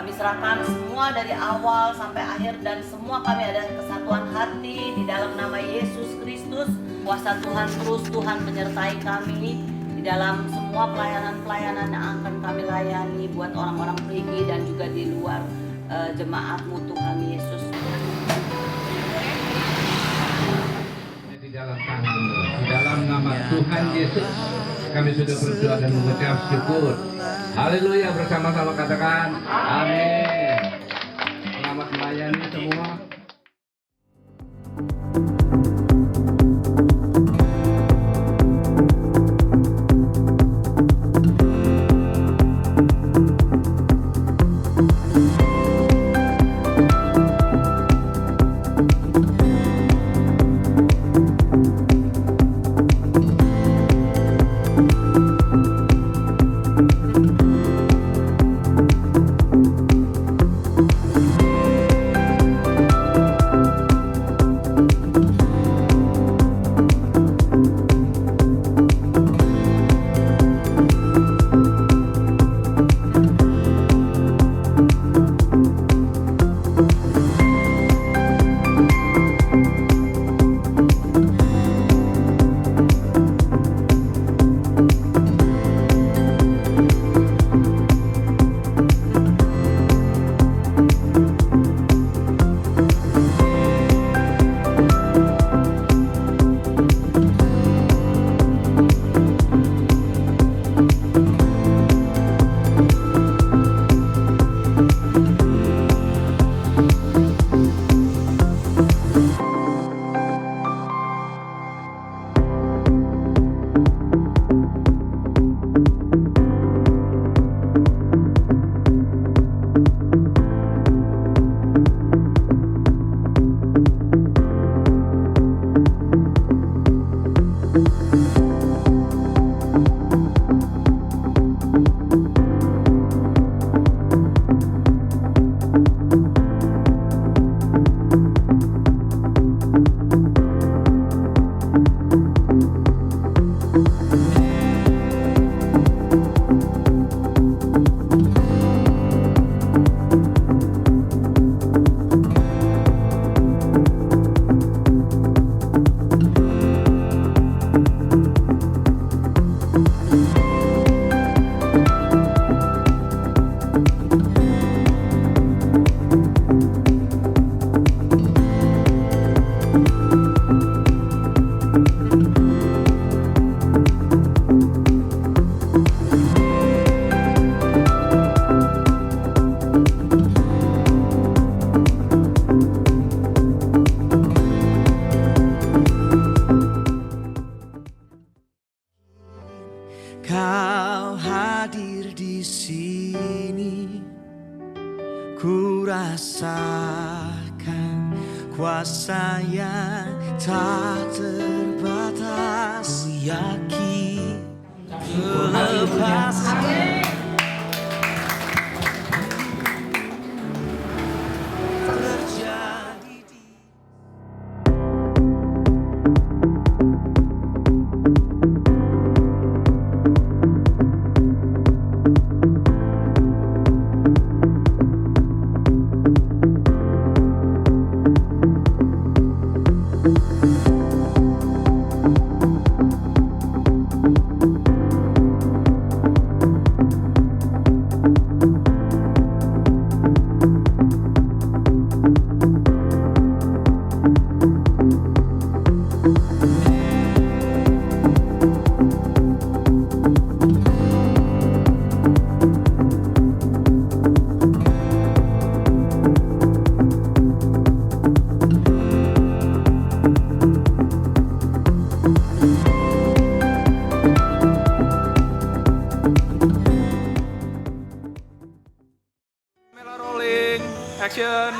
Kami serahkan semua dari awal sampai akhir, dan semua kami ada kesatuan hati di dalam nama Yesus Kristus. Kuasa Tuhan terus Tuhan menyertai kami di dalam semua pelayanan-pelayanan yang akan kami layani buat orang-orang perigi dan juga di luar jemaat-Mu Tuhan Yesus. Di dalam tangan-Mu, di dalam nama Tuhan Yesus, kami sudah berdoa dan mengucap syukur. Haleluya, bersama-sama katakan amin. Selamat melayani semua. Kau hadir di sini, ku rasakan kuasa yang tak terbatas. Ku yakin melepaskan terjadi di Kamera rolling, action.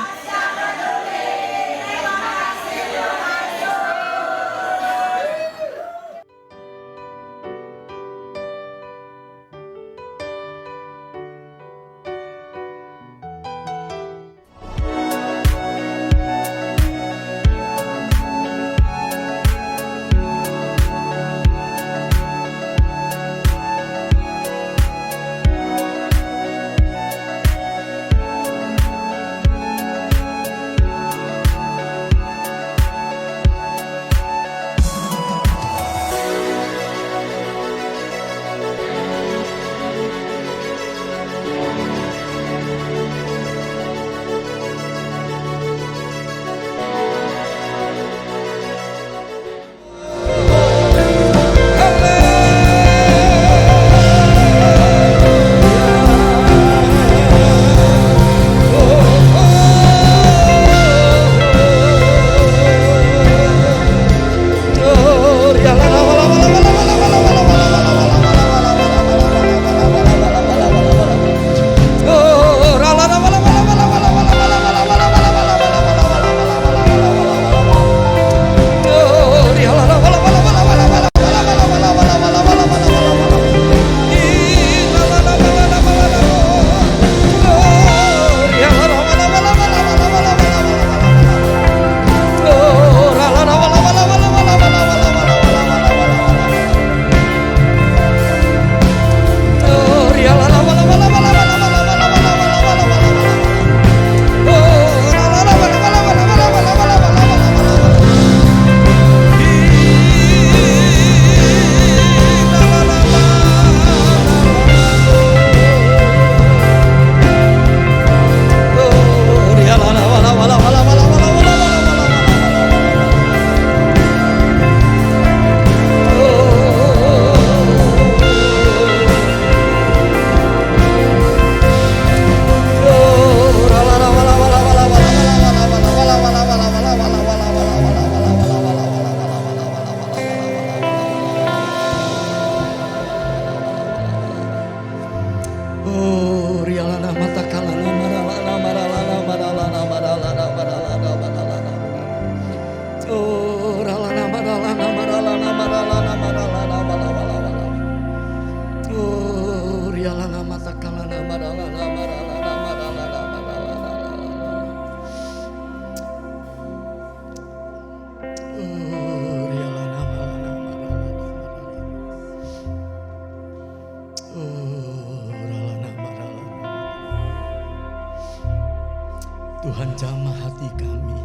Tuhan, jamah hati kami.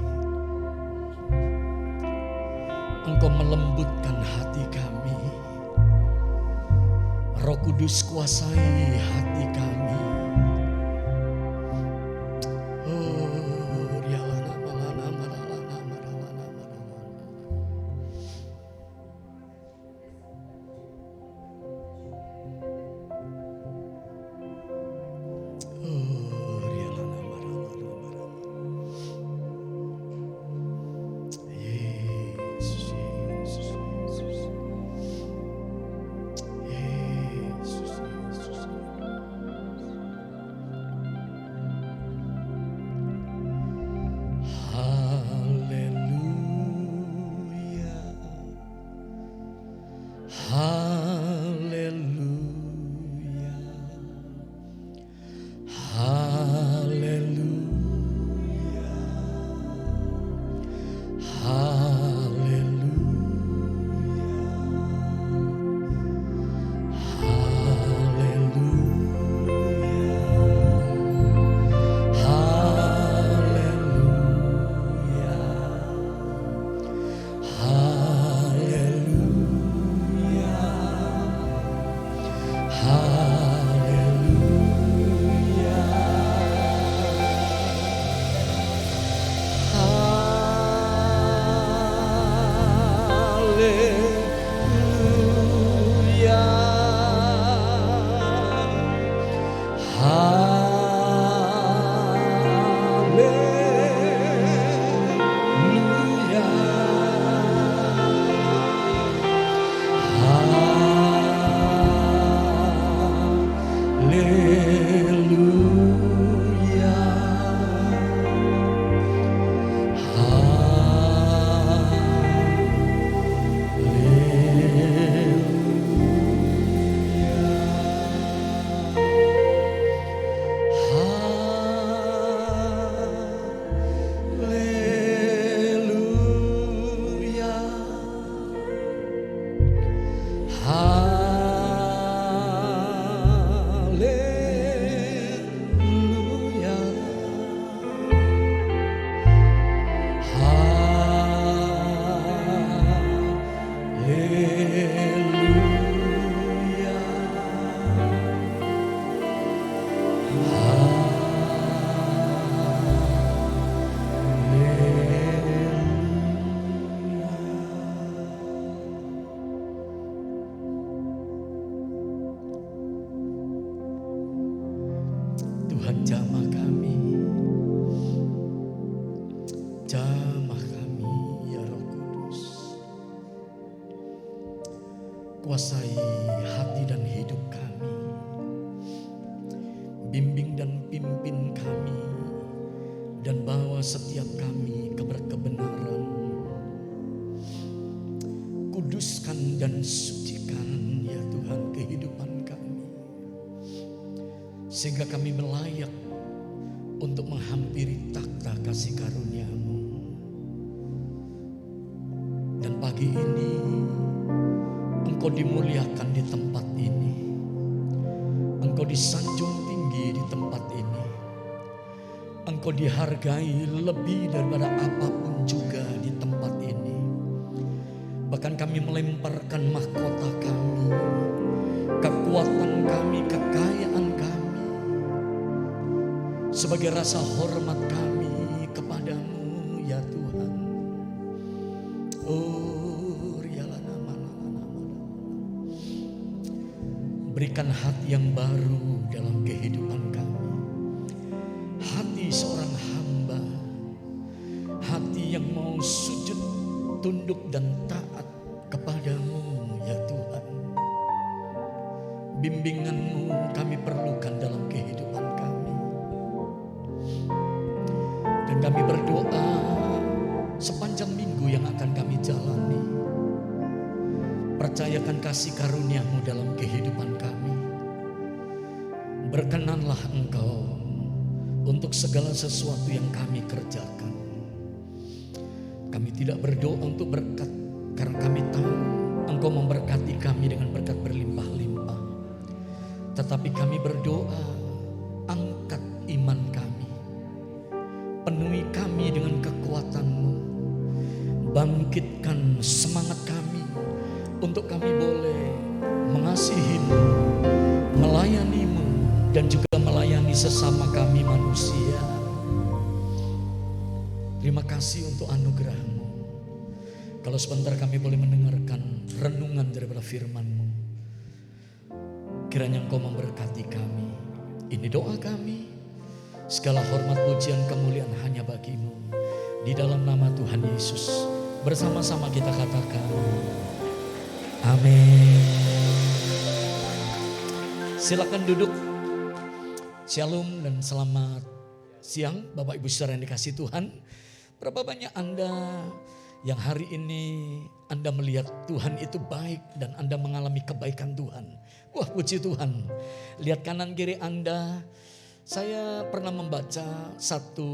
Engkau melembutkan hati kami. Roh Kudus kuasai hati kami. Tuhan, jamah kami, jamah kami ya Roh Kudus. Kuasai hati dan hidup kami, bimbing dan pimpin kami, dan bawa setiap kami ke kebenaran. Kuduskan dan sucikan ya Tuhan kehidupan kami, sehingga kami layak untuk menghampiri takhta kasih karunia-Mu. Dan pagi ini Engkau dimuliakan di tempat ini, Engkau disanjung tinggi di tempat ini, Engkau dihargai lebih daripada apapun juga di tempat ini. Bahkan kami melemparkan mahkota kami, kekuatan kami, kekayaan kami, sebagai rasa hormat kami kepadamu ya Tuhan. Oh, berikan hati yang baru dalam kehidupan kami, hati seorang hamba, hati yang mau sujud, tunduk dan taat kepadamu ya Tuhan. Bimbingan-Mu kami perlukan dalam kehidupan kami. Dan kami berdoa sepanjang minggu yang akan kami jalani, percayakan kasih karunia-Mu dalam kehidupan kami. Berkenanlah Engkau untuk segala sesuatu yang kami kerjakan. Kami tidak berdoa untuk berkat, karena kami tahu Engkau memberkati kami dengan berkat berlimpah-limpah. Tetapi kami berdoa, angkat iman kami, penuhi kami dengan kekuatan-Mu, bangkitkan semangat kami untuk kami boleh mengasihi-Mu, melayani-Mu, dan juga melayani sesama kami manusia. Terima kasih untuk anugerah-Mu. Kalau sebentar kami boleh mendengarkan renungan daripada firman-Mu, kiranya Engkau memberkati kami. Ini doa kami. Segala hormat, pujian, kemuliaan hanya bagi-Mu. Di dalam nama Tuhan Yesus, bersama-sama kita katakan, amin. Silakan duduk. Shalom dan selamat siang Bapak Ibu saudara yang dikasihi Tuhan. Berapa banyak Anda yang hari ini Anda melihat Tuhan itu baik dan Anda mengalami kebaikan Tuhan. Wah, puji Tuhan. Lihat kanan kiri Anda. Saya pernah membaca satu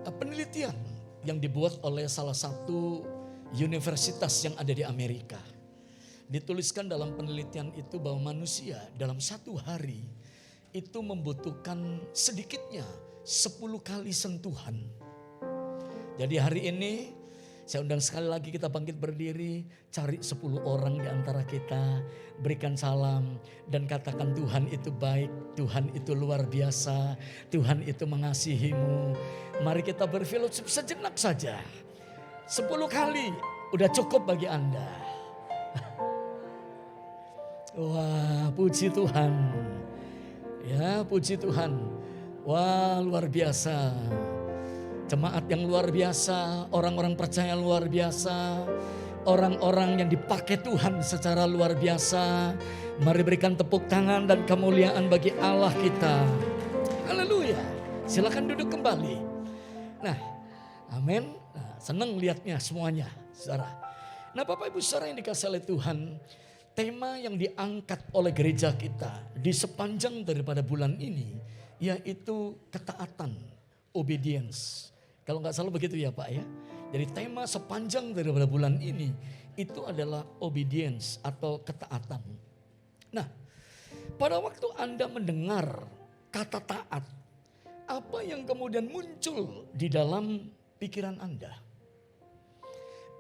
penelitian yang dibuat oleh salah satu universitas yang ada di Amerika. Dituliskan dalam penelitian itu bahwa manusia dalam satu hari itu membutuhkan sedikitnya 10 kali sentuhan. Jadi hari ini saya undang sekali lagi kita bangkit berdiri, cari 10 orang di antara kita, berikan salam dan katakan Tuhan itu baik, Tuhan itu luar biasa, Tuhan itu mengasihi-Mu. Mari kita berfilosofis sejenak saja. 10 kali udah cukup bagi Anda. Wah, puji Tuhan. Ya, puji Tuhan. Wah, luar biasa. Jemaat yang luar biasa, orang-orang percaya luar biasa, orang-orang yang dipakai Tuhan secara luar biasa. Mari berikan tepuk tangan dan kemuliaan bagi Allah kita. Haleluya. Silakan duduk kembali. Nah, amin. Nah, senang lihatnya semuanya, saudara. Nah, Bapak Ibu saudara yang dikasihi oleh Tuhan, tema yang diangkat oleh gereja kita di sepanjang daripada bulan ini yaitu ketaatan, obedience. Kalau nggak salah begitu ya Pak ya. Jadi tema sepanjang daripada bulan ini itu adalah obedience atau ketaatan. Nah, pada waktu Anda mendengar kata taat, apa yang kemudian muncul di dalam pikiran Anda?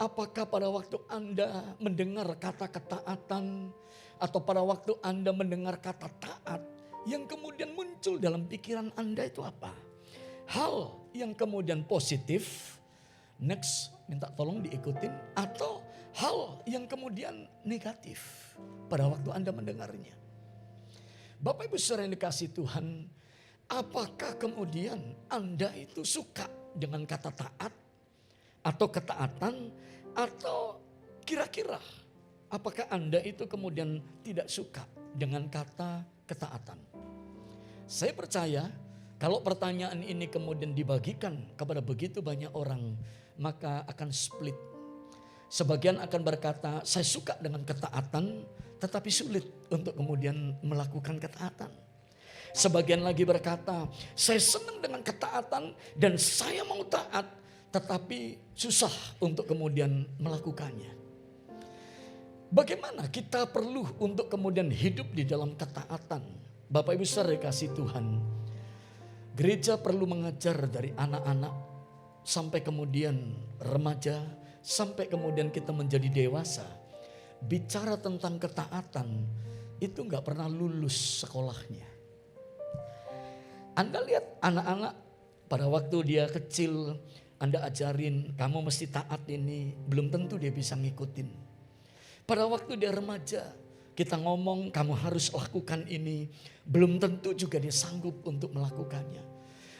Apakah pada waktu Anda mendengar kata ketaatan atau pada waktu Anda mendengar kata taat yang kemudian muncul dalam pikiran Anda itu apa? Hal yang kemudian positif, next minta tolong diikutin, atau hal yang kemudian negatif pada waktu Anda mendengarnya. Bapak Ibu saudara yang dikasihi Tuhan, apakah kemudian Anda itu suka dengan kata taat atau ketaatan, atau kira-kira apakah Anda itu kemudian tidak suka dengan kata ketaatan? Saya percaya kalau pertanyaan ini kemudian dibagikan kepada begitu banyak orang, maka akan split. Sebagian akan berkata, saya suka dengan ketaatan, tetapi sulit untuk kemudian melakukan ketaatan. Sebagian lagi berkata, saya senang dengan ketaatan dan saya mau taat, tetapi susah untuk kemudian melakukannya. Bagaimana kita perlu untuk kemudian hidup di dalam ketaatan? Bapak Ibu saudara dikasihi Tuhan, gereja perlu mengajar dari anak-anak sampai kemudian remaja, sampai kemudian kita menjadi dewasa. Bicara tentang ketaatan itu gak pernah lulus sekolahnya. Anda lihat anak-anak pada waktu dia kecil, Anda ajarin kamu mesti taat ini, belum tentu dia bisa ngikutin. Pada waktu dia remaja, kita ngomong kamu harus lakukan ini, belum tentu juga dia sanggup untuk melakukannya.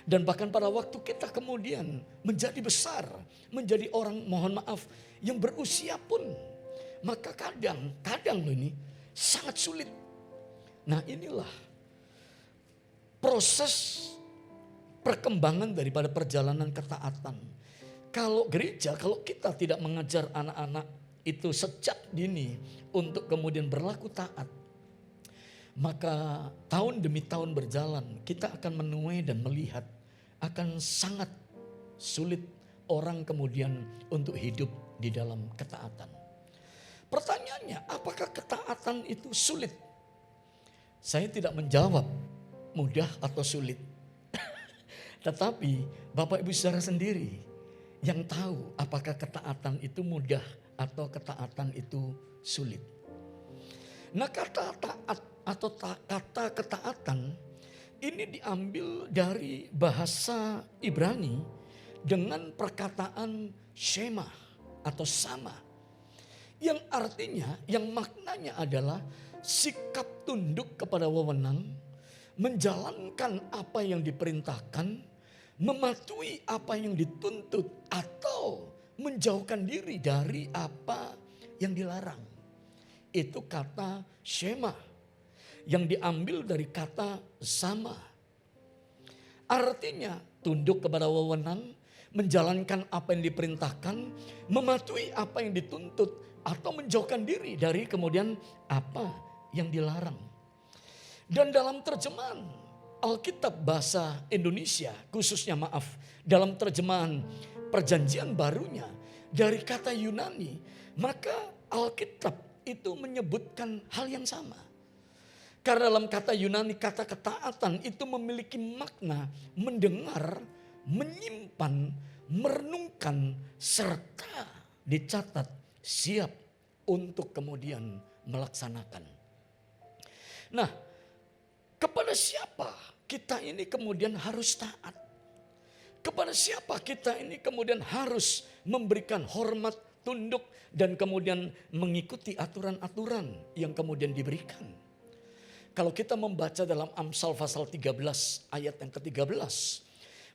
Dan bahkan pada waktu kita kemudian menjadi besar, menjadi orang mohon maaf yang berusia pun, maka kadang loh ini sangat sulit. Nah inilah proses perkembangan daripada perjalanan ketaatan. Kalau gereja, kalau kita tidak mengajar anak-anak itu sejak dini untuk kemudian berlaku taat, maka tahun demi tahun berjalan kita akan menuai dan melihat akan sangat sulit orang kemudian untuk hidup di dalam ketaatan. Pertanyaannya, apakah ketaatan itu sulit? Saya tidak menjawab mudah atau sulit. Tetapi Bapak Ibu saudara sendiri yang tahu apakah ketaatan itu mudah atau ketaatan itu sulit. Nah, kata taat atau kata ketaatan ini diambil dari bahasa Ibrani dengan perkataan shema atau sama. Yang artinya, yang maknanya adalah sikap tunduk kepada wewenang, menjalankan apa yang diperintahkan, mematuhi apa yang dituntut, atau menjauhkan diri dari apa yang dilarang. Itu kata shema yang diambil dari kata sama. Artinya tunduk kepada wewenang, menjalankan apa yang diperintahkan, mematuhi apa yang dituntut, atau menjauhkan diri dari kemudian apa yang dilarang. Dan dalam terjemahan Alkitab bahasa Indonesia, khususnya dalam terjemahan perjanjian barunya dari kata Yunani, maka Alkitab itu menyebutkan hal yang sama. Karena dalam kata Yunani, kata ketaatan itu memiliki makna mendengar, menyimpan, merenungkan, serta dicatat siap untuk kemudian melaksanakan. Nah, kepada siapa kita ini kemudian harus taat? Kepada siapa kita ini kemudian harus memberikan hormat, tunduk, dan kemudian mengikuti aturan-aturan yang kemudian diberikan? Kalau kita membaca dalam Amsal pasal 13 ayat yang ke-13,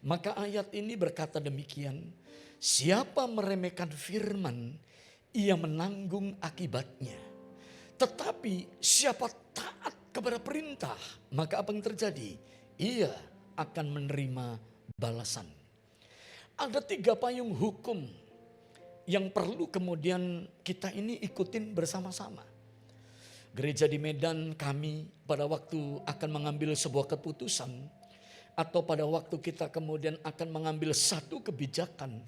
maka ayat ini berkata demikian, siapa meremehkan firman, ia menanggung akibatnya. Tetapi siapa taat kepada perintah, maka apa yang terjadi? Ia akan menerima balasan. Ada 3 payung hukum yang perlu kemudian kita ini ikutin bersama-sama. Gereja di Medan, kami pada waktu akan mengambil sebuah keputusan, atau pada waktu kita kemudian akan mengambil satu kebijakan,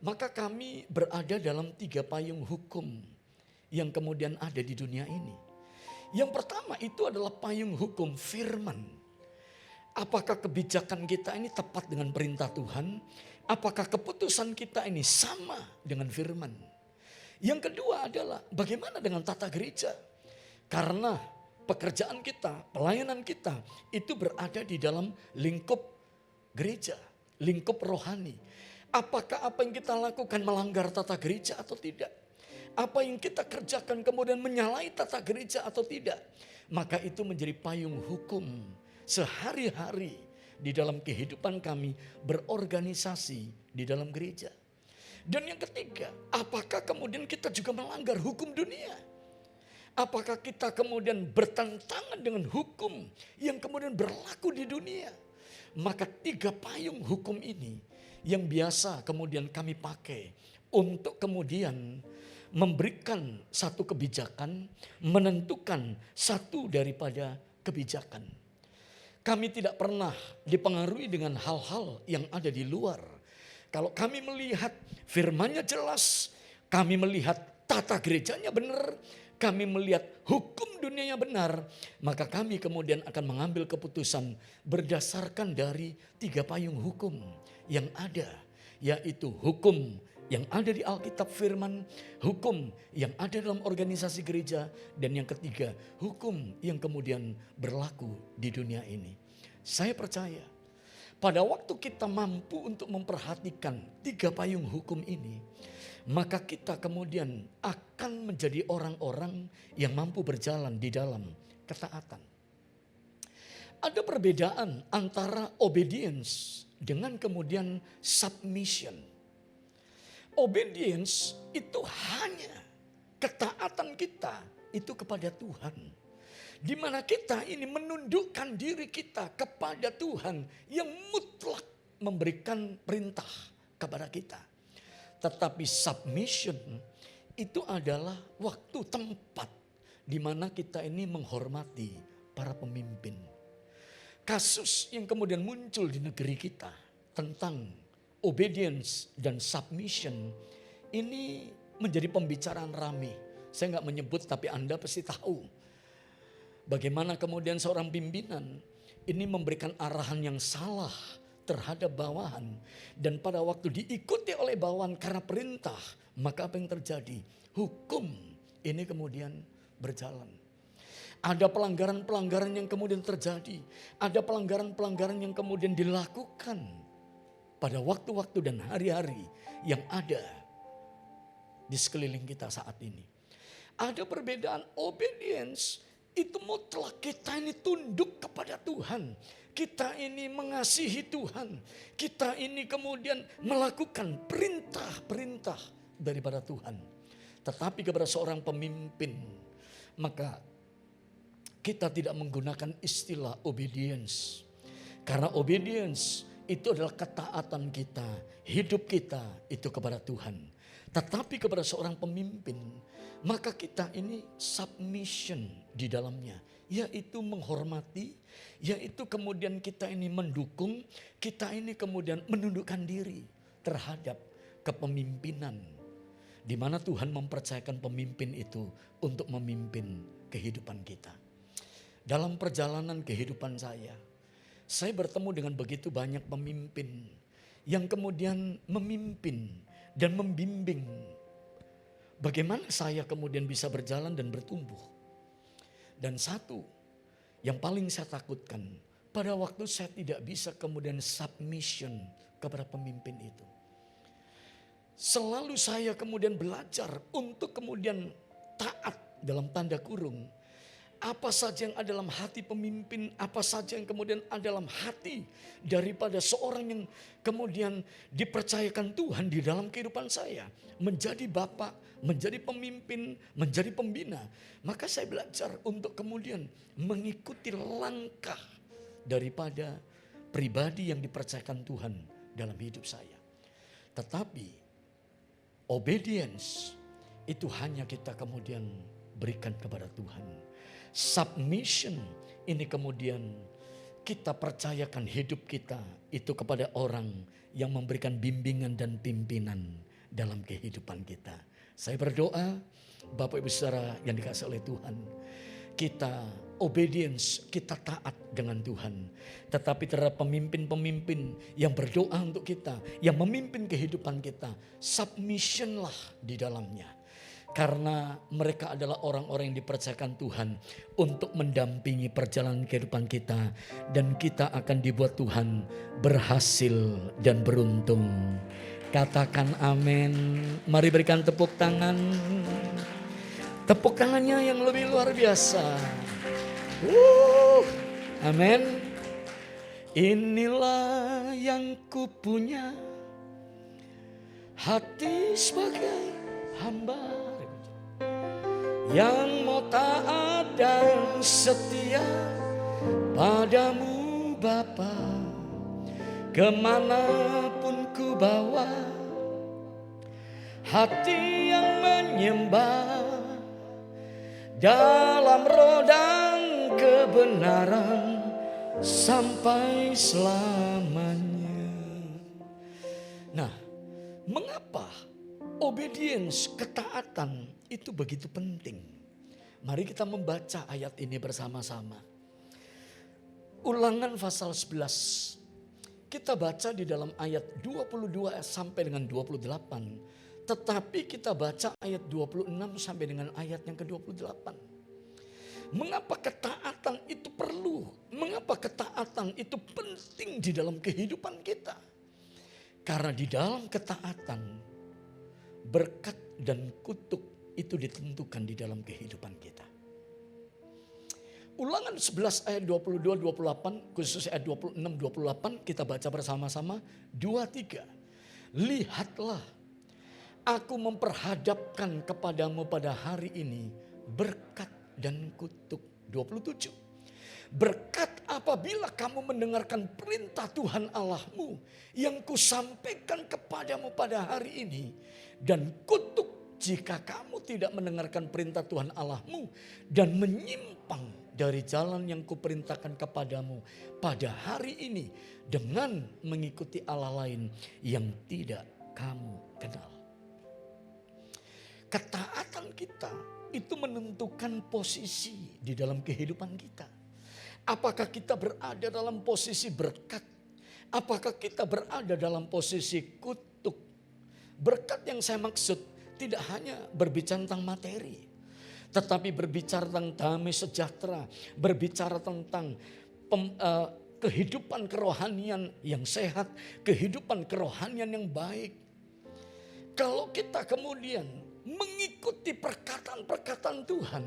maka kami berada dalam 3 payung hukum yang kemudian ada di dunia ini. Yang pertama itu adalah payung hukum firman. Apakah kebijakan kita ini tepat dengan perintah Tuhan? Apakah keputusan kita ini sama dengan firman? Yang kedua adalah bagaimana dengan tata gereja? Karena pekerjaan kita, pelayanan kita itu berada di dalam lingkup gereja, lingkup rohani. Apakah apa yang kita lakukan melanggar tata gereja atau tidak? Apa yang kita kerjakan kemudian menyalahi tata gereja atau tidak? Maka itu menjadi payung hukum sehari-hari di dalam kehidupan kami berorganisasi di dalam gereja. Dan yang ketiga, apakah kemudian kita juga melanggar hukum dunia? Apakah kita kemudian bertentangan dengan hukum yang kemudian berlaku di dunia? Maka 3 payung hukum ini yang biasa kemudian kami pakai untuk kemudian memberikan satu kebijakan, menentukan satu daripada kebijakan. Kami tidak pernah dipengaruhi dengan hal-hal yang ada di luar. Kalau kami melihat firman-Nya jelas, kami melihat tata gerejanya benar, kami melihat hukum dunianya benar, maka kami kemudian akan mengambil keputusan berdasarkan dari 3 payung hukum yang ada, yaitu hukum yang ada di Alkitab firman, hukum yang ada dalam organisasi gereja, dan yang ketiga, hukum yang kemudian berlaku di dunia ini. Saya percaya pada waktu kita mampu untuk memperhatikan 3 payung hukum ini, maka kita kemudian akan menjadi orang-orang yang mampu berjalan di dalam ketaatan. Ada perbedaan antara obedience dengan kemudian submission. Obedience itu hanya ketaatan kita itu kepada Tuhan. Di mana kita ini menundukkan diri kita kepada Tuhan yang mutlak memberikan perintah kepada kita. Tetapi submission itu adalah waktu tempat di mana kita ini menghormati para pemimpin. Kasus yang kemudian muncul di negeri kita tentang obedience dan submission ini menjadi pembicaraan ramai. Saya nggak menyebut tapi Anda pasti tahu. Bagaimana kemudian seorang pimpinan ini memberikan arahan yang salah terhadap bawahan. Dan pada waktu diikuti oleh bawahan karena perintah, maka apa yang terjadi? Hukum ini kemudian berjalan. Ada pelanggaran-pelanggaran yang kemudian terjadi. Ada pelanggaran-pelanggaran yang kemudian dilakukan pada waktu-waktu dan hari-hari yang ada di sekeliling kita saat ini. Ada perbedaan obedience, itu mutlak kita ini tunduk kepada Tuhan. Kita ini mengasihi Tuhan. Kita ini kemudian melakukan perintah-perintah daripada Tuhan. Tetapi kepada seorang pemimpin, maka kita tidak menggunakan istilah obedience. Karena obedience itu adalah ketaatan kita, hidup kita itu kepada Tuhan. Tetapi kepada seorang pemimpin, maka kita ini submission di dalamnya. Yaitu menghormati, yaitu kemudian kita ini mendukung, kita ini kemudian menundukkan diri terhadap kepemimpinan. Di mana Tuhan mempercayakan pemimpin itu untuk memimpin kehidupan kita. Dalam perjalanan kehidupan saya bertemu dengan begitu banyak pemimpin yang kemudian memimpin dan membimbing bagaimana saya kemudian bisa berjalan dan bertumbuh. Dan satu yang paling saya takutkan, pada waktu saya tidak bisa kemudian submission kepada pemimpin itu. Selalu saya kemudian belajar untuk kemudian taat dalam tanda kurung. Apa saja yang ada dalam hati pemimpin, apa saja yang kemudian ada dalam hati daripada seorang yang kemudian dipercayakan Tuhan di dalam kehidupan saya. Menjadi bapak, menjadi pemimpin, menjadi pembina. Maka saya belajar untuk kemudian mengikuti langkah daripada pribadi yang dipercayakan Tuhan dalam hidup saya. Tetapi obedience itu hanya kita kemudian berikan kepada Tuhan. Submission ini kemudian kita percayakan hidup kita itu kepada orang yang memberikan bimbingan dan pimpinan dalam kehidupan kita. Saya berdoa Bapak Ibu Saudara yang dikasihi oleh Tuhan, kita obedience, kita taat dengan Tuhan. Tetapi terhadap pemimpin-pemimpin yang berdoa untuk kita, yang memimpin kehidupan kita, submissionlah di dalamnya. Karena mereka adalah orang-orang yang dipercayakan Tuhan untuk mendampingi perjalanan kehidupan kita. Dan kita akan dibuat Tuhan berhasil dan beruntung. Katakan amin. Mari berikan tepuk tangan. Tepuk tangannya yang lebih luar biasa. Amin. Inilah yang kupunya, hati sebagai hamba yang mau taat dan setia padamu Bapa, kemanapun ku bawa, hati yang menyembah dalam roh dan kebenaran sampai selamanya. Nah, mengapa obedience, ketaatan itu begitu penting? Mari kita membaca ayat ini bersama-sama. Ulangan pasal 11. Kita baca di dalam ayat 22 sampai dengan 28. Tetapi kita baca ayat 26 sampai dengan ayat yang ke-28. Mengapa ketaatan itu perlu? Mengapa ketaatan itu penting di dalam kehidupan kita? Karena di dalam ketaatan, berkat dan kutuk itu ditentukan di dalam kehidupan kita. Ulangan 11 ayat 22-28, khusus ayat 26-28 kita baca bersama-sama. 2-3. Lihatlah, aku memperhadapkan kepadamu pada hari ini berkat dan kutuk. 27. Berkat apabila kamu mendengarkan perintah Tuhan Allahmu yang kusampaikan kepadamu pada hari ini. Dan kutuk jika kamu tidak mendengarkan perintah Tuhan Allahmu dan menyimpang dari jalan yang kuperintahkan kepadamu pada hari ini dengan mengikuti Allah lain yang tidak kamu kenal. Ketaatan kita itu menentukan posisi di dalam kehidupan kita. Apakah kita berada dalam posisi berkat? Apakah kita berada dalam posisi kutuk? Berkat yang saya maksud tidak hanya berbicara tentang materi, tetapi berbicara tentang damai sejahtera, berbicara tentang kehidupan kerohanian yang sehat, kehidupan kerohanian yang baik. Kalau kita kemudian mengikuti perkataan-perkataan Tuhan,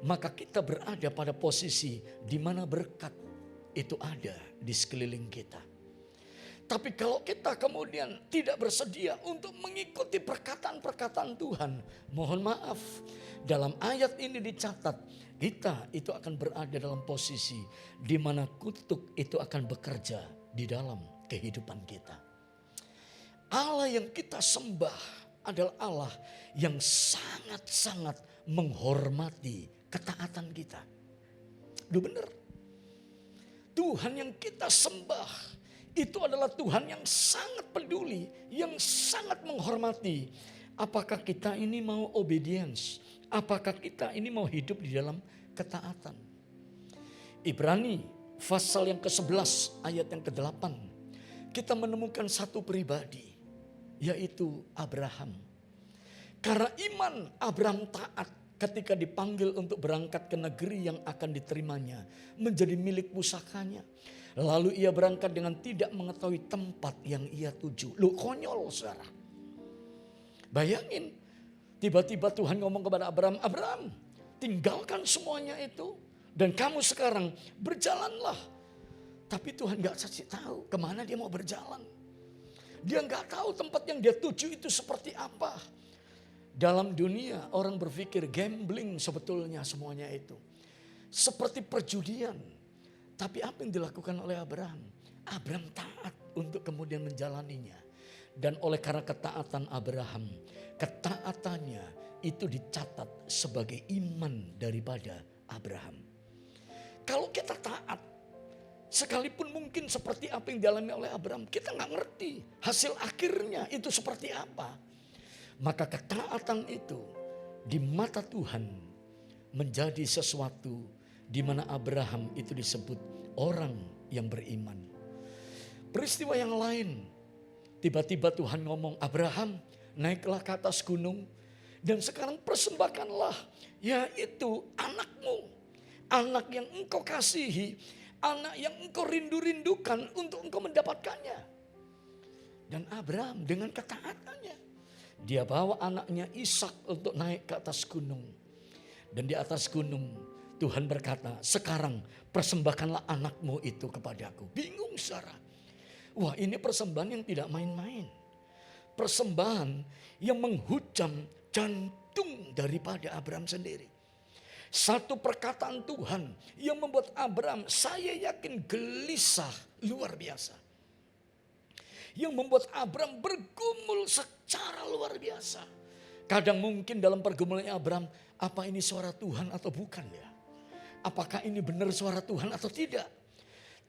maka kita berada pada posisi di mana berkat itu ada di sekeliling kita. Tapi kalau kita kemudian tidak bersedia untuk mengikuti perkataan-perkataan Tuhan, mohon maaf, dalam ayat ini dicatat kita itu akan berada dalam posisi di mana kutuk itu akan bekerja di dalam kehidupan kita. Allah yang kita sembah adalah Allah yang sangat-sangat menghormati ketaatan kita. Duh benar. Tuhan yang kita sembah itu adalah Tuhan yang sangat peduli, yang sangat menghormati. Apakah kita ini mau obedience? Apakah kita ini mau hidup di dalam ketaatan? Ibrani pasal yang ke-11 ayat yang ke-8. Kita menemukan satu pribadi, yaitu Abraham. Karena iman Abraham taat ketika dipanggil untuk berangkat ke negeri yang akan diterimanya menjadi milik pusakanya. Lalu ia berangkat dengan tidak mengetahui tempat yang ia tuju. Loh konyol saudara. Bayangin, tiba-tiba Tuhan ngomong kepada Abraham, Abraham tinggalkan semuanya itu dan kamu sekarang berjalanlah. Tapi Tuhan gak kasih tahu kemana dia mau berjalan. Dia gak tahu tempat yang dia tuju itu seperti apa. Dalam dunia orang berpikir gambling sebetulnya semuanya itu. Seperti perjudian. Tapi apa yang dilakukan oleh Abraham? Abraham taat untuk kemudian menjalaninya. Dan oleh karena ketaatan Abraham, ketaatannya itu dicatat sebagai iman daripada Abraham. Kalau kita taat, sekalipun mungkin seperti apa yang dialami oleh Abraham, kita nggak ngerti hasil akhirnya itu seperti apa. Maka ketaatan itu di mata Tuhan menjadi sesuatu di mana Abraham itu disebut orang yang beriman. Peristiwa yang lain, tiba-tiba Tuhan ngomong, Abraham naiklah ke atas gunung dan sekarang persembahkanlah yaitu anakmu. Anak yang engkau kasihi, anak yang engkau rindu-rindukan untuk engkau mendapatkannya. Dan Abraham dengan ketaatannya, dia bawa anaknya Ishak untuk naik ke atas gunung. Dan di atas gunung Tuhan berkata, sekarang persembahkanlah anakmu itu kepadaku. Bingung saudara. Wah ini persembahan yang tidak main-main. Persembahan yang menghujam jantung daripada Abraham sendiri. Satu perkataan Tuhan yang membuat Abraham, saya yakin gelisah luar biasa. Yang membuat Abraham bergumul secara luar biasa. Kadang mungkin dalam pergumulannya Abraham, apa ini suara Tuhan atau bukan ya? Apakah ini benar suara Tuhan atau tidak?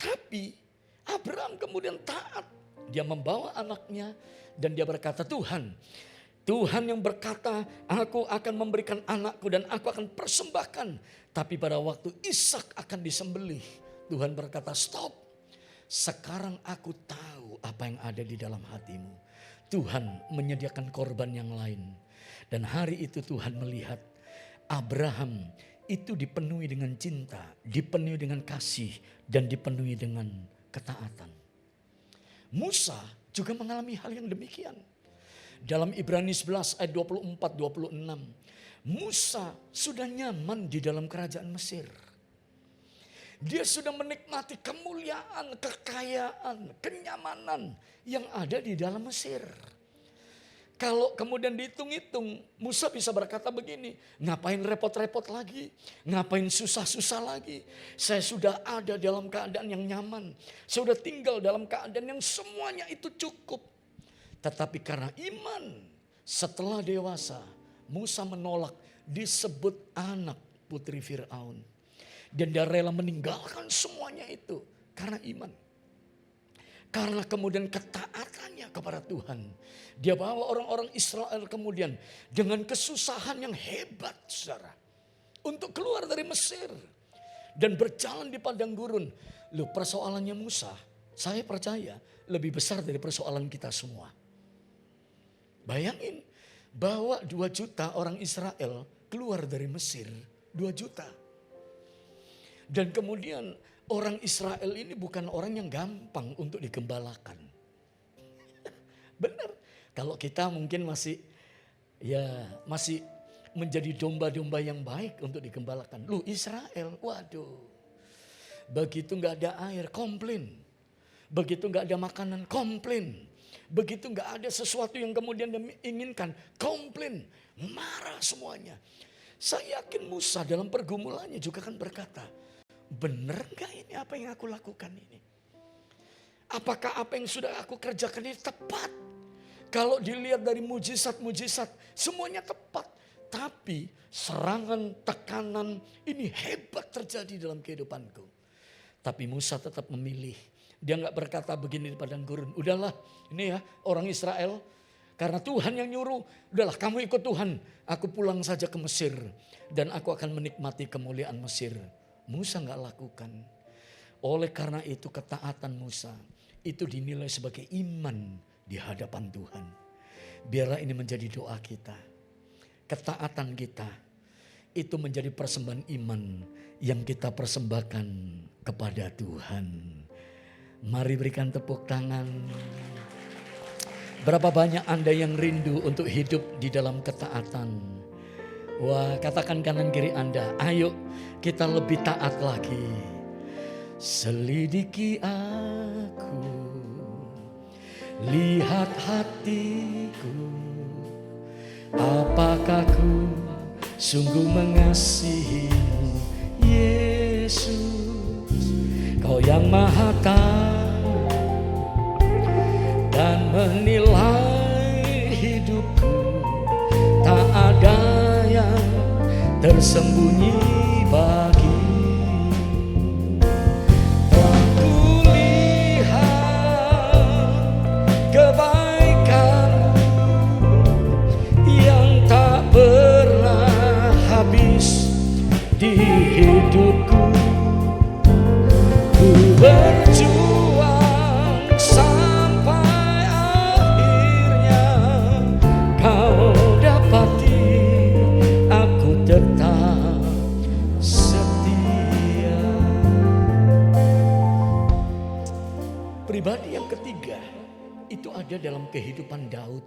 Tapi Abraham kemudian taat. Dia membawa anaknya dan dia berkata, Tuhan yang berkata, aku akan memberikan anakku dan aku akan persembahkan. Tapi pada waktu Ishak akan disembelih, Tuhan berkata, stop. Sekarang aku tahu apa yang ada di dalam hatimu. Tuhan menyediakan korban yang lain. Dan hari itu Tuhan melihat Abraham itu dipenuhi dengan cinta, dipenuhi dengan kasih, dan dipenuhi dengan ketaatan. Musa juga mengalami hal yang demikian. Dalam Ibrani 11 ayat 24-26, Musa sudah nyaman di dalam kerajaan Mesir. Dia sudah menikmati kemuliaan, kekayaan, kenyamanan yang ada di dalam Mesir. Kalau kemudian dihitung-hitung, Musa bisa berkata begini, ngapain repot-repot lagi, ngapain susah-susah lagi. Saya sudah ada dalam keadaan yang nyaman, saya sudah tinggal dalam keadaan yang semuanya itu cukup. Tetapi karena iman, setelah dewasa, Musa menolak disebut anak putri Fir'aun. Dan dia rela meninggalkan semuanya itu karena iman. Karena kemudian ketaatannya kepada Tuhan. Dia bawa orang-orang Israel kemudian dengan kesusahan yang hebat, saudara. Untuk keluar dari Mesir. Dan berjalan di padang gurun. Loh, persoalannya Musa, saya percaya lebih besar dari persoalan kita semua. Bayangin, bawa 2 juta orang Israel keluar dari Mesir. 2 juta. Dan kemudian orang Israel ini bukan orang yang gampang untuk digembalakan. Benar. Kalau kita mungkin masih menjadi domba-domba yang baik untuk digembalakan. Lu Israel, waduh. Begitu gak ada air, komplain. Begitu gak ada makanan, komplain. Begitu gak ada sesuatu yang kemudian diinginkan, komplain. Marah semuanya. Saya yakin Musa dalam pergumulannya juga kan berkata, benar gak ini apa yang aku lakukan ini? Apakah apa yang sudah aku kerjakan ini tepat? Kalau dilihat dari mujizat-mujizat, semuanya tepat. Tapi serangan, tekanan ini hebat terjadi dalam kehidupanku. Tapi Musa tetap memilih. Dia gak berkata begini di padang gurun. Udahlah ini ya orang Israel. Karena Tuhan yang nyuruh. Udahlah kamu ikut Tuhan. Aku pulang saja ke Mesir. Dan aku akan menikmati kemuliaan Mesir. Musa gak lakukan. Oleh karena itu ketaatan Musa itu dinilai sebagai iman di hadapan Tuhan. Biarlah ini menjadi doa kita. Ketaatan kita itu menjadi persembahan iman yang kita persembahkan kepada Tuhan. Mari berikan tepuk tangan. Berapa banyak Anda yang rindu untuk hidup di dalam ketaatan? Wah, katakan kanan kiri Anda, ayo kita lebih taat lagi. Selidiki aku, lihat hatiku, apakah ku sungguh mengasihimu, Yesus. Kau yang maha tahu dan menilai hidupku, tak ada yang tersembunyi bagimu. Telah kulihat kebaikanmu yang tak pernah habis di hidupku. Ku berjuang sampai akhirnya kau dapati aku tetap setia. Pribadi yang ketiga itu ada dalam kehidupan Daud.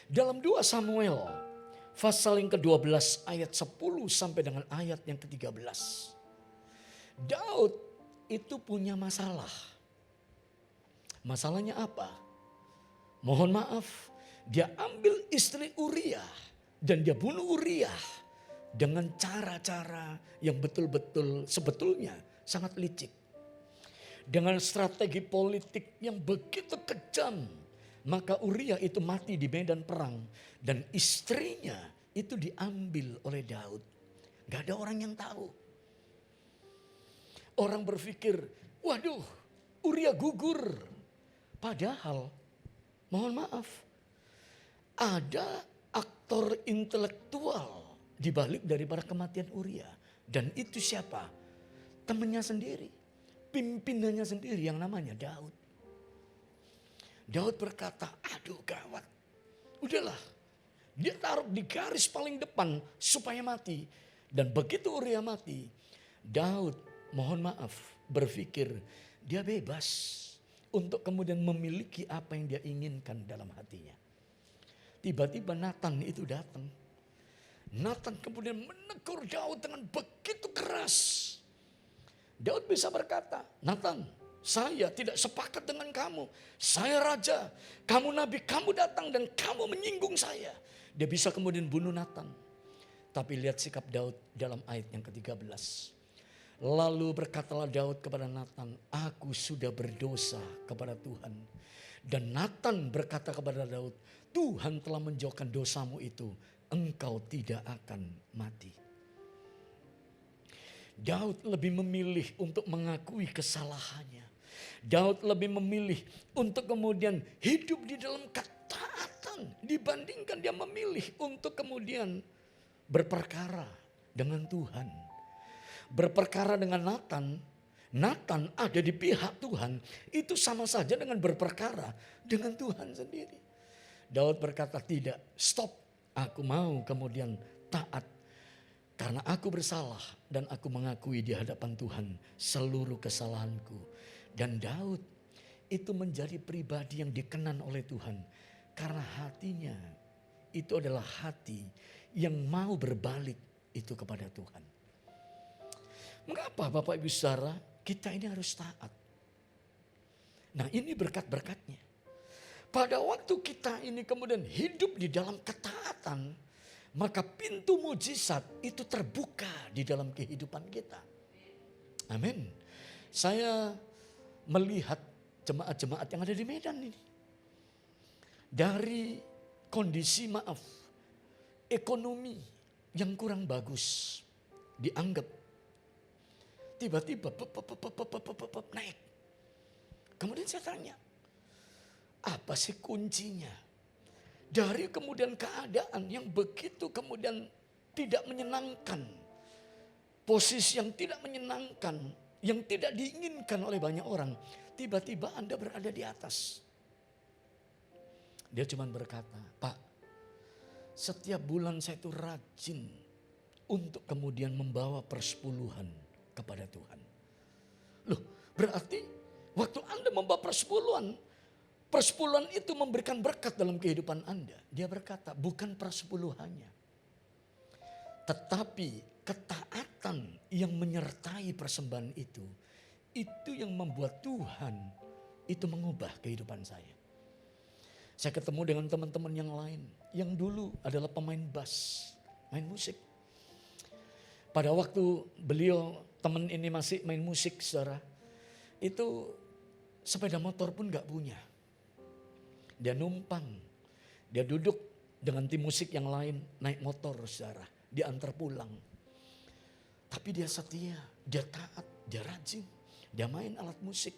Dalam 2 Samuel pasal yang ke-12 ayat 10 sampai dengan ayat yang ke-13. Daud itu punya masalah. Masalahnya apa? Mohon maaf, dia ambil istri Uriah dan dia bunuh Uriah dengan cara-cara yang betul-betul sebetulnya sangat licik. Dengan strategi politik yang begitu kejam, maka Uriah itu mati di medan perang dan istrinya itu diambil oleh Daud. Gak ada orang yang tahu. Orang berpikir, waduh, Uriah gugur. Padahal, mohon maaf, ada aktor intelektual di balik daripada kematian Uriah. Dan itu siapa? Temannya sendiri, pimpinannya sendiri yang namanya Daud. Daud berkata, aduh gawat, udahlah. Dia taruh di garis paling depan supaya mati. Dan begitu Uriah mati, Daud mohon maaf berpikir dia bebas untuk kemudian memiliki apa yang dia inginkan dalam hatinya. Tiba-tiba Nathan itu datang. Nathan kemudian menegur Daud dengan begitu keras. Daud bisa berkata, Nathan, Saya tidak sepakat dengan kamu. Saya raja, kamu nabi, kamu datang dan kamu menyinggung saya. Dia bisa kemudian bunuh Nathan. Tapi lihat sikap Daud dalam ayat yang ke-13. Lalu berkatalah Daud kepada Nathan, aku sudah berdosa kepada Tuhan. Dan Nathan berkata kepada Daud, Tuhan telah menjauhkan dosamu itu, engkau tidak akan mati. Daud lebih memilih untuk mengakui kesalahannya. Daud lebih memilih untuk kemudian hidup di dalam ketaatan dibandingkan dia memilih untuk kemudian berperkara dengan Tuhan. Berperkara dengan Nathan, Nathan ada di pihak Tuhan, itu sama saja dengan berperkara dengan Tuhan sendiri. Daud berkata, tidak, stop, aku mau kemudian taat. Karena aku bersalah dan aku mengakui di hadapan Tuhan seluruh kesalahanku. Dan Daud itu menjadi pribadi yang dikenan oleh Tuhan. Karena hatinya itu adalah hati yang mau berbalik itu kepada Tuhan. Mengapa Bapak Ibu Saudara kita ini harus taat? Nah ini berkat-berkatnya. Pada waktu kita ini kemudian hidup di dalam ketaatan, maka pintu mujizat itu terbuka di dalam kehidupan kita. Amin. Saya melihat jemaat-jemaat yang ada di Medan ini. Dari kondisi ekonomi yang kurang bagus. Dianggap. Tiba-tiba naik. Kemudian saya tanya. Apa sih kuncinya? Dari kemudian keadaan yang begitu kemudian tidak menyenangkan. Posisi yang tidak menyenangkan, yang tidak diinginkan oleh banyak orang. Tiba-tiba Anda berada di atas. Dia cuma berkata, Pak, setiap bulan saya itu rajin untuk kemudian membawa persepuluhan kepada Tuhan. Loh, berarti waktu Anda membawa persepuluhan itu memberikan berkat dalam kehidupan Anda. Dia berkata, bukan persepuluhannya. Tetapi ketaatan yang menyertai persembahan itu yang membuat Tuhan itu mengubah kehidupan saya. Saya ketemu dengan teman-teman yang lain, yang dulu adalah pemain bass, main musik. Pada waktu beliau, teman ini masih main musik, saudara, itu sepeda motor pun gak punya. Dia numpang, dia duduk dengan tim musik yang lain, naik motor, saudara, diantar pulang. Tapi dia setia, dia taat, dia rajin, dia main alat musik.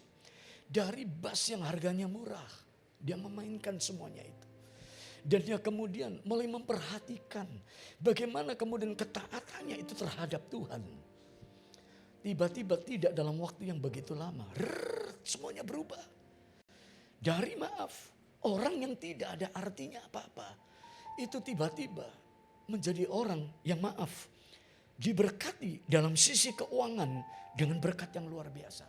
Dari bass yang harganya murah, dia memainkan semuanya itu. Dan dia kemudian mulai memperhatikan bagaimana kemudian ketaatannya itu terhadap Tuhan. Tiba-tiba tidak dalam waktu yang begitu lama, semuanya berubah. Dari orang yang tidak ada artinya apa-apa, itu tiba-tiba menjadi orang yang diberkati dalam sisi keuangan dengan berkat yang luar biasa.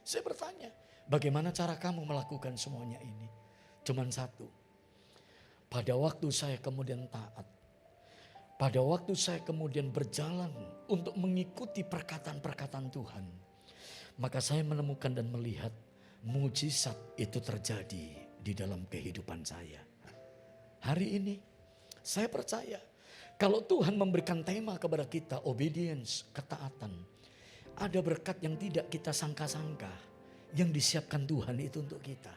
Saya bertanya, bagaimana cara kamu melakukan semuanya ini? Cuman satu. Pada waktu saya kemudian taat. Pada waktu saya kemudian berjalan untuk mengikuti perkataan-perkataan Tuhan. Maka saya menemukan dan melihat mujizat itu terjadi di dalam kehidupan saya. Hari ini saya percaya kalau Tuhan memberikan tema kepada kita, obedience, ketaatan. Ada berkat yang tidak kita sangka-sangka, yang disiapkan Tuhan itu untuk kita.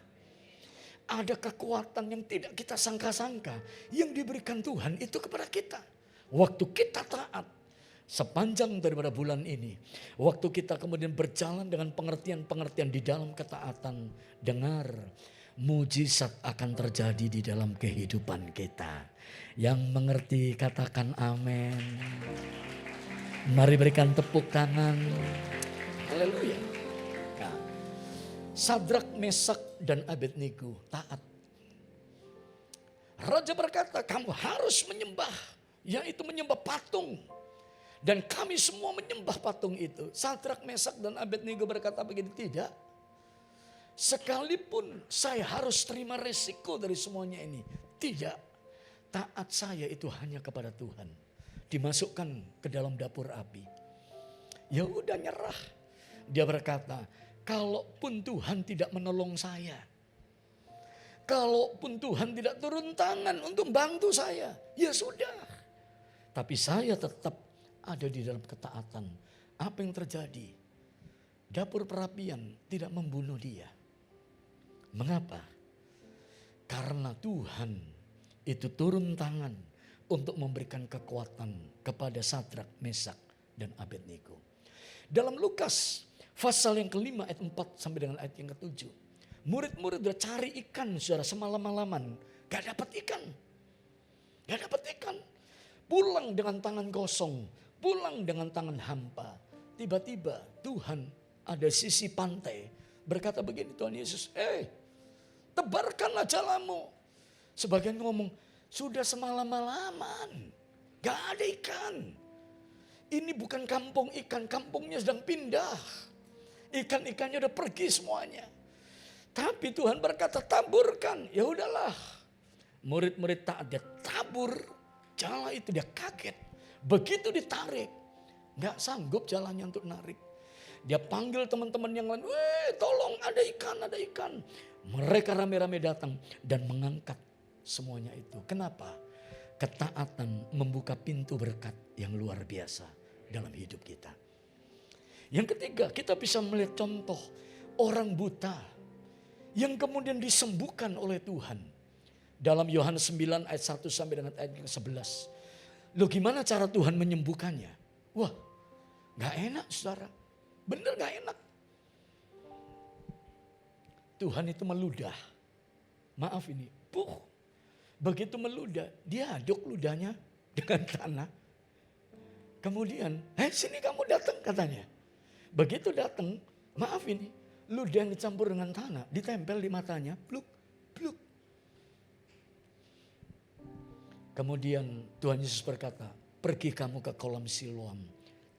Ada kekuatan yang tidak kita sangka-sangka, yang diberikan Tuhan itu kepada kita. Waktu kita taat, sepanjang daripada bulan ini, waktu kita kemudian berjalan dengan pengertian-pengertian di dalam ketaatan, dengar, mujizat akan terjadi di dalam kehidupan kita. Yang mengerti katakan amin. Mari berikan tepuk tangan. Haleluya. Nah, Sadrak, Mesak dan Abednego taat. Raja berkata, kamu harus menyembah, yaitu menyembah patung. Dan kami semua menyembah patung itu. Sadrak, Mesak dan Abednego berkata begini, tidak. Sekalipun saya harus terima resiko dari semuanya ini. Tidak. Taat saya itu hanya kepada Tuhan. Dimasukkan ke dalam dapur api. Ya udah nyerah. Dia berkata, kalaupun Tuhan tidak menolong saya, kalaupun Tuhan tidak turun tangan untuk bantu saya, ya sudah. Tapi saya tetap ada di dalam ketaatan. Apa yang terjadi? Dapur perapian tidak membunuh dia. Mengapa? Karena Tuhan itu turun tangan untuk memberikan kekuatan kepada Sadrak, Mesak, dan Abednego. Dalam Lukas pasal yang kelima ayat 4 sampai dengan ayat yang ke-7. Murid-murid udah cari ikan saudara semalam-malaman. Gak dapat ikan. Gak dapat ikan. Pulang dengan tangan kosong. Pulang dengan tangan hampa. Tiba-tiba Tuhan ada sisi pantai. Berkata begini Tuhan Yesus. Tebarkanlah jalamu. Sebagian ngomong. Sudah semalam-malaman. Gak ada ikan. Ini bukan kampung ikan. Kampungnya sedang pindah. Ikan-ikannya udah pergi semuanya. Tapi Tuhan berkata taburkan. Ya udahlah. Murid-murid tak ada tabur. Jala itu dia kaget. Begitu ditarik. Gak sanggup jalannya untuk narik. Dia panggil teman-teman yang lain. Tolong ada ikan, ada ikan. Mereka rame-rame datang. Dan mengangkat semuanya itu. Kenapa? Ketaatan membuka pintu berkat yang luar biasa dalam hidup kita. Yang ketiga, kita bisa melihat contoh orang buta yang kemudian disembuhkan oleh Tuhan. Dalam Yohanes 9 ayat 1 sampai dengan ayat 11. Loh gimana cara Tuhan menyembuhkannya? Wah, gak enak saudara. Bener gak enak. Tuhan itu meludah. Maaf ini, begitu meludah, dia aduk ludahnya dengan tanah. Kemudian, sini kamu datang katanya. Begitu datang, maaf ini, ludah yang dicampur dengan tanah, ditempel di matanya, pluk, pluk. Kemudian Tuhan Yesus berkata, pergi kamu ke kolam Siloam,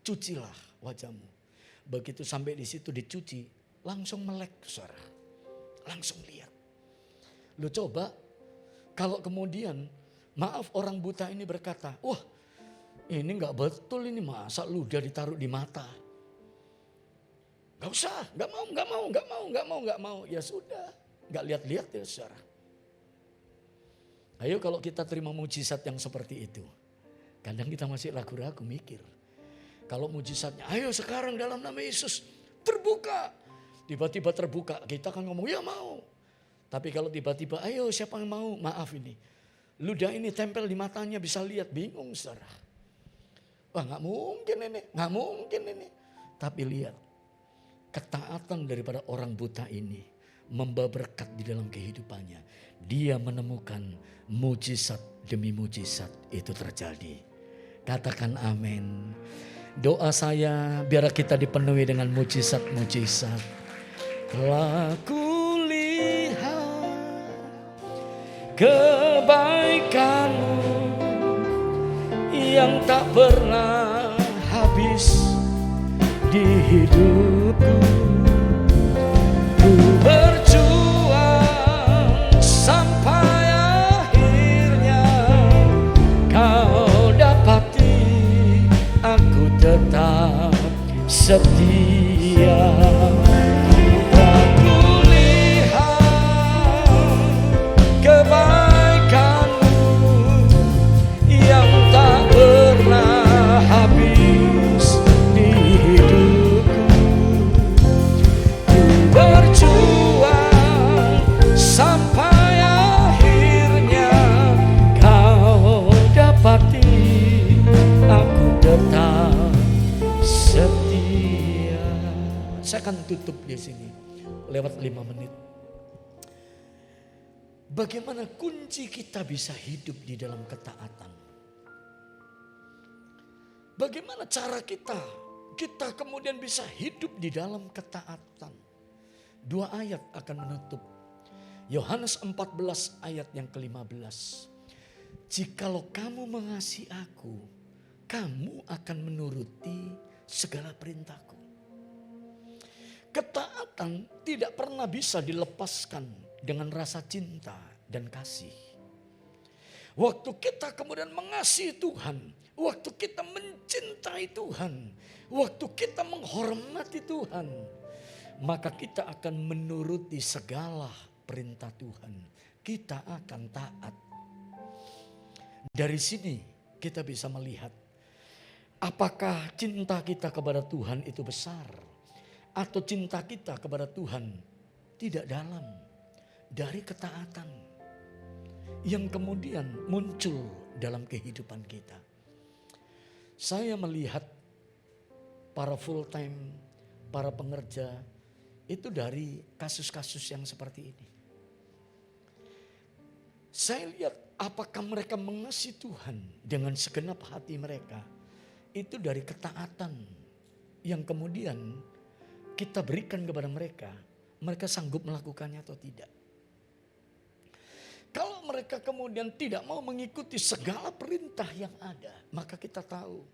cucilah wajahmu. Begitu sampai di situ dicuci, langsung melek saudara, langsung lihat. Lu coba, kalau kemudian, maaf orang buta ini berkata, wah ini gak betul ini masa ludah ditaruh di mata. Gak usah, gak mau. Ya sudah, gak lihat-lihat ya saudara. Ayo kalau kita terima mujizat yang seperti itu. Kadang kita masih ragu-ragu mikir. Kalau mujizatnya, ayo sekarang dalam nama Yesus terbuka. Tiba-tiba terbuka, kita kan ngomong ya mau. Tapi kalau tiba-tiba, ayo siapa yang mau? Maaf ini, ludah ini tempel di matanya bisa lihat, bingung saudara. Wah gak mungkin ini. Tapi lihat, ketaatan daripada orang buta ini membawa berkat di dalam kehidupannya. Dia menemukan mujizat demi mujizat itu terjadi. Katakan amin. Doa saya biar kita dipenuhi dengan mujizat-mujizat. Telah kulihat kebaikanmu yang tak pernah habis di hidupku. Ku berjuang sampai akhirnya kau dapati aku tetap setia. Aku lihat kebaikanmu yang tak pernah habis di hidupku. Ku berjuang sampai akhirnya kau dapati aku tetap setia. Saya akan tutup di sini lewat 5 menit. Bagaimana kunci kita bisa hidup di dalam ketaatan? Bagaimana cara kita kemudian bisa hidup di dalam ketaatan? 2 ayat akan menutup. Yohanes 14 ayat yang ke-15. Jikalau kamu mengasihi aku, kamu akan menuruti segala perintahku. Ketaatan tidak pernah bisa dilepaskan dengan rasa cinta dan kasih. Waktu kita kemudian mengasihi Tuhan, waktu kita mencintai Tuhan, waktu kita menghormati Tuhan, maka kita akan menuruti segala perintah Tuhan. Kita akan taat. Dari sini kita bisa melihat apakah cinta kita kepada Tuhan itu besar atau cinta kita kepada Tuhan tidak dalam, dari ketaatan yang kemudian muncul dalam kehidupan kita. Saya melihat para full time, para pengerja itu dari kasus-kasus yang seperti ini. Saya lihat apakah mereka mengasihi Tuhan dengan segenap hati mereka. Itu dari ketaatan yang kemudian kita berikan kepada mereka. Mereka sanggup melakukannya atau tidak. Kalau mereka kemudian tidak mau mengikuti segala perintah yang ada, maka kita tahu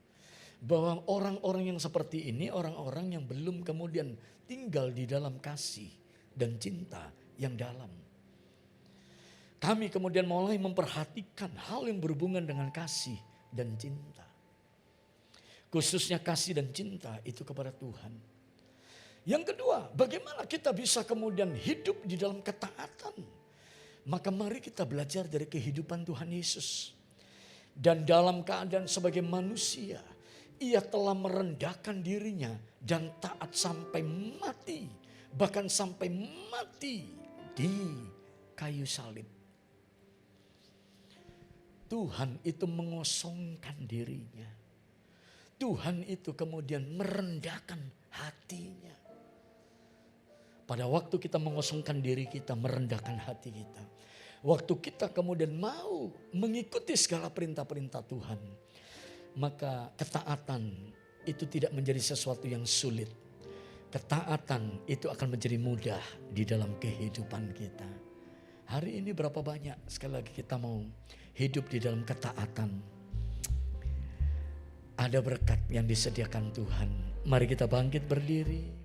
bahwa orang-orang yang seperti ini, orang-orang yang belum kemudian tinggal di dalam kasih dan cinta yang dalam. Kami kemudian mulai memperhatikan hal yang berhubungan dengan kasih dan cinta. Khususnya kasih dan cinta itu kepada Tuhan. Yang kedua, bagaimana kita bisa kemudian hidup di dalam ketaatan. Maka mari kita belajar dari kehidupan Tuhan Yesus. Dan dalam keadaan sebagai manusia, Ia telah merendahkan dirinya dan taat sampai mati. Bahkan sampai mati di kayu salib. Tuhan itu mengosongkan dirinya. Tuhan itu kemudian merendahkan hatinya. Pada waktu kita mengosongkan diri kita, merendahkan hati kita. Waktu kita kemudian mau mengikuti segala perintah-perintah Tuhan. Maka ketaatan itu tidak menjadi sesuatu yang sulit. Ketaatan itu akan menjadi mudah di dalam kehidupan kita. Hari ini berapa banyak sekali lagi kita mau hidup di dalam ketaatan. Ada berkat yang disediakan Tuhan. Mari kita bangkit berdiri.